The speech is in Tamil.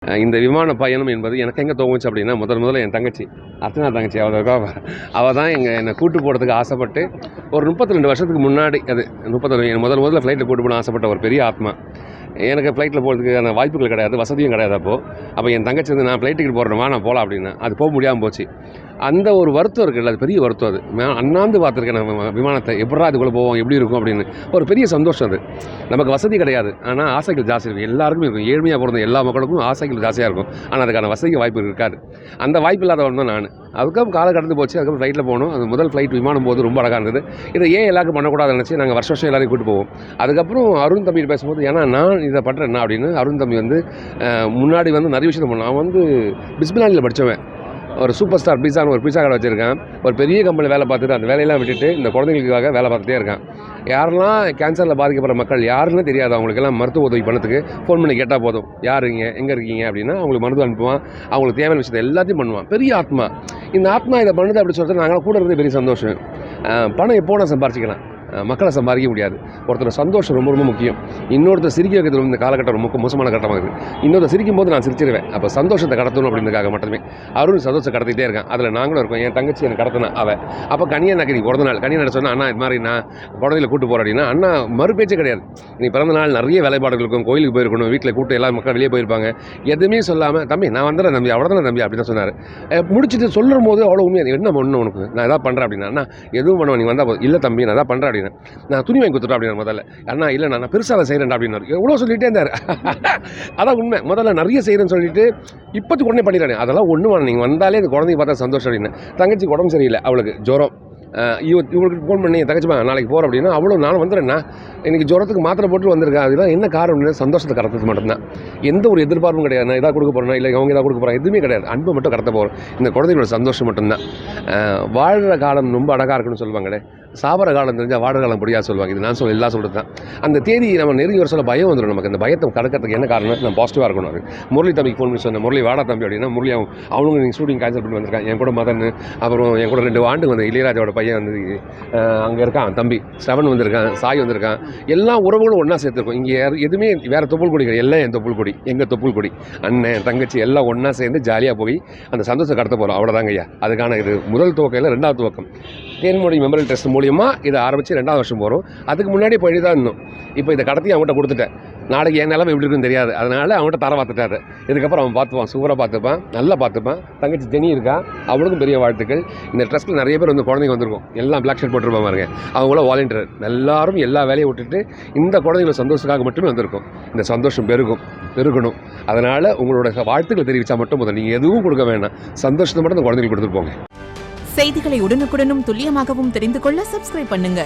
இந்த விமான பயணம் என்பது எனக்கு எங்கே தோணுச்சு அப்படின்னா, முதல்ல என் தங்கச்சி, அர்ச்சனா தங்கச்சி அவள் தான் என்னை கூட்டு போகிறதுக்கு ஆசைப்பட்டு ஒரு 32 வருஷத்துக்கு முன்னாடி, அது 32 முதல்ல ஃப்ளைட்டில் கூட்டு போகணும்னு ஆசைப்பட்ட ஒரு பெரிய ஆத்மா. எனக்கு ஃப்ளைட்டில் போகிறதுக்கான வாய்ப்புகள் கிடையாது, வசதியும் கிடையாது. அப்போ என் தங்கச்சி வந்து நான் ஃப்ளைட் டிக்கெட் போடுறேன், நான் போகலாம் அப்படின்னா அது போக முடியாமல் போச்சு. அந்த ஒரு வருத்தம் இருக்குல்ல, அது பெரிய வருத்தம். அது அண்ணாந்து பார்த்துருக்கேன் நம்ம விமானத்தை, எப்படா அதுக்குள்ளே போவோம், எப்படி இருக்கும் அப்படின்னு ஒரு பெரிய சந்தோஷம். அது நமக்கு வசதி கிடையாது, ஆனால் ஆசைகள் ஜாஸ்தி இருக்கும். எல்லாருக்குமே இருக்கும், ஏழ்மையாக பிறந்த எல்லா மக்களுக்கும் ஆசைகள் ஜாஸ்தியாக இருக்கும். ஆனால் அதுக்கான வசதி வாய்ப்பு இருக்காது. அந்த வாய்ப்பு இல்லாதவன் தான் நான். அதுக்கப்புறம் காலம் கடந்து போச்சு. அதுக்கப்புறம் ஃப்ளைட்டில் போகணும். அது முதல் ஃப்ளைட் விமானம் போது ரொம்ப அழகாக இருந்தது. இதை ஏன் எல்லாருக்கும் பண்ணக்கூடாதுன்னு நினச்சி நாங்கள் வருஷம் எல்லாரையும் கூட்டு போவோம். அதுக்கப்புறம் அருண் தம்பி பேசும்போது, ஏன்னா நான் இதை பண்ணுறேன் என்ன அப்படின்னு, அருண் தம்பி வந்து முன்னாடி வந்து நிறைய விஷயத்தை பண்ணான். அவன் வந்து பிஸ்மிலானியில் படித்தவன், ஒரு சூப்பர் ஸ்டார் பீஸான்னு ஒரு பீஸா கடை வச்சுருக்கான். ஒரு பெரிய கம்பெனியில் வேலை பார்த்துட்டு அந்த வேலையெல்லாம் விட்டுட்டு இந்த குழந்தைங்களுக்காக வேலை பார்த்துட்டே இருக்கான். யாரெல்லாம் கேன்சரில் பாதிக்கப்படுற மக்கள் யாருன்னு தெரியாது, அவங்களுக்கெல்லாம் மருத்துவ உதவி பண்ணதுக்கு ஃபோன் பண்ணி கேட்டால் போதும், யாருங்க எங்கே இருக்கீங்க அப்படின்னா அவங்களுக்கு மருந்து அனுப்புவான். அவங்களுக்கு தேவையான விஷயத்தை எல்லாத்தையும் பண்ணுவான். பெரிய ஆத்மா. இந்த ஆத்மா இதை பண்ணுது அப்படி சொல்லிட்டு நாங்கள் கூட இருந்து பெரிய சந்தோஷம். பணம் எப்போ நான் சம்பாரிச்சிக்கலாம், மக்களை சம்பாதிக்க முடியாது. ஒருத்தர் சந்தோஷம் ரொம்ப ரொம்ப முக்கியம். இன்னொருத்தர் சிரிக்க வைக்கிறது இந்த காலகட்டம் ரொம்ப மோசமான கட்டமாக இருக்குது. இன்னொருத்தர் சிரிக்கும் போது நான் சிரிச்சிருவேன். அப்போ சந்தோஷத்தை கடத்தணும் அப்படின்றதுக்காக மட்டுமே அருண் சந்தோஷத்தை கடத்திட்டே இருக்கேன். அதில் நாங்களும் இருக்கோம். என் தங்கச்சி எனக்கு கடத்தினா அவள். அப்போ கனியா எனக்கு நீ பிறந்த நாள், கனியா சொன்னால் அண்ணா இது மாதிரி நான் குழந்தையில கூட்டு போகிறேன் அப்படின்னா, அண்ணா மறுபேச்சே கிடையாது. நீ பிறந்த நாள் நிறைய வேலைப்பாடுகள் இருக்கும், கோயிலுக்கு போயிருக்கணும், வீட்டில் கூட்டு எல்லா மக்கள் வெளியே போயிருப்பாங்க, எதுவுமே சொல்லாமல் தம்பி நான் வந்துடுறேன் தம்பி, அவ்வளோ தானே தம்பி அப்படின்னு தான் சொன்னார். முடிச்சுட்டு சொல்லும் போது அவ்வளோ உண்மையாக என்ன ஒன்று உனக்கு நான் எதாவது பண்ணுறேன் அப்படின்னா, அண்ணா எதுவும் பண்ணுவேன் நீ வந்தால் போதும். இல்லை தம்பி நான் எதாவது பண்ணுறேன் அப்படின்னா, நான் துணி வாங்கி கொடுத்துட்டேன் அப்படின்னா முதல்ல, அண்ணா இல்லை நான் பெருசாக செய்கிறேன் அப்படின்னாரு. எவ்வளோ சொல்லிகிட்டே இருந்தார். அதான் உண்மை. முதல்ல நிறைய செய்கிறேன்னு சொல்லிட்டு இப்போத்துக்கு உடனே பண்ணிடுறானே, அதெல்லாம் ஒன்றும் வேணும், நீங்கள் வந்தாலே இந்த குழந்தைங்க பார்த்தா சந்தோஷம் அப்படின்னு. தங்கச்சிக்கு உடம்பு சரியில்லை, அவளுக்கு ஜுரம். இவங்களுக்கு ஃபோன் பண்ணி தங்கச்சிமா நாளைக்கு போகிறோம் அப்படின்னா, அவ்வளோ நானும் வந்துடுறேன்னா இன்றைக்கி ஜுரத்துக்கு மாத்திரை போட்டு வந்திருக்கேன். அதுதான் என்ன காரணம் அப்படின்னா, சந்தோஷத்தை கடத்துறது மட்டும்தான். எந்த ஒரு எதிர்பார்ப்பும் கிடையாது. நான் இதாக கொடுக்க போகிறேன்னா இல்லை அவங்க இதாக கொடுக்க போகிறேன், எதுவுமே கிடையாது. அன்பு மட்டும் கடத்த போகிறோம். இந்த குழந்தைங்களோட சந்தோஷம் மட்டும்தான். வாழ்கிற காலம் ரொம்ப அழகாக இருக்குன்னு சொல்லுவாங்களே, சாவர காலம் தெரிஞ்சால் வாடுற காலம் முடியாது சொல்லுவாங்க. இது நான் எல்லாம் சொல்கிறது தான். அந்த தேதி நம்ம நெருங்கி வர சொல்ல பயம் வந்துடும் நமக்கு. அந்த பயத்தை கடக்கிறதுக்கு என்ன காரணம், நான் பாசிட்டிவாக இருக்கணும். அது முரளி தம்பிக்கு ஃபோன் பண்ணி சொன்னேன், முரளி வாடா தம்பி அப்படின்னா, முரளி அவனுங்க நீங்கள் ஷூட்டிங் கேன்சல் பண்ணி வந்திருக்கான். என் கூட மதன், அப்புறம் என் கூட 2 ஆண்டு வந்து இளையராஜாவோட பையன் வந்து அங்கே இருக்கான், தம்பி ஸ்ரவன் வந்திருக்கான், சாய் வந்திருக்கான். எல்லா உறவுகளும் ஒன்றா சேர்த்துருக்கோம். இங்கே எதுவுமே வேறு தொப்புள் கொடி கிடையாது, எல்லாம் என் தொப்புள் கொடி, எங்கள் தொப்புள் கொடி. அண்ணன் தங்கச்சி எல்லாம் ஒன்றா சேர்ந்து ஜாலியாக போய் அந்த சந்தோஷத்தை கடத்த போகிறோம். அவ்வளோதாங்க ஐயா. அதுக்கான இது முதல் துவக்கம் இல்லை, 2வது துவக்கம். தேன்மொழி மெமரியல் ட்ரஸ்ட் மூலியமாக இதை ஆரம்பித்து 2வது வருஷம் போகிறோம். அதுக்கு முன்னாடி போய் தான் இருந்தோம். இப்போ இதை கடத்தி அவங்கள்ட்ட கொடுத்துட்டேன். நாளைக்கு என் நிலமை எப்படி இருக்குன்னு தெரியாது, அதனால் அவங்கள்ட்ட தர பார்த்துட்டாரு. இதுக்கப்புறம் அவன் பார்த்துப்பான், சூப்பராக பார்த்துப்பான், நல்லா பார்த்துப்பான். தங்கச்சி ஜெனி இருக்கா, அவளுக்கும் பெரிய வாழ்த்துக்கள். இந்த ட்ரஸ்ட்டில் நிறைய பேர் வந்து குழந்தைங்க வந்திருக்கும், எல்லாம் பிளாக் ஷர்ட் போட்டுருப்பாங்க பாருங்க, அவங்கள வாலண்டியர். எல்லாரும் எல்லா வேலையை விட்டுட்டு இந்த குழந்தைங்கள சந்தோஷத்துக்காக மட்டுமே வந்திருக்கும். இந்த சந்தோஷம் பெருகணும். அதனால் உங்களோட வாழ்த்துக்களை தெரிவித்தா மட்டும் போதும். நீங்கள் எதுவும் கொடுக்க வேண்டாம், சந்தோஷத்தை மட்டும் அந்த குழந்தைங்களுக்கு கொடுத்துட்டு போங்க. செய்திகளை உடனுக்குடனும் துல்லியமாகவும் தெரிந்து கொள்ள சப்ஸ்கிரைப் பண்ணுங்க.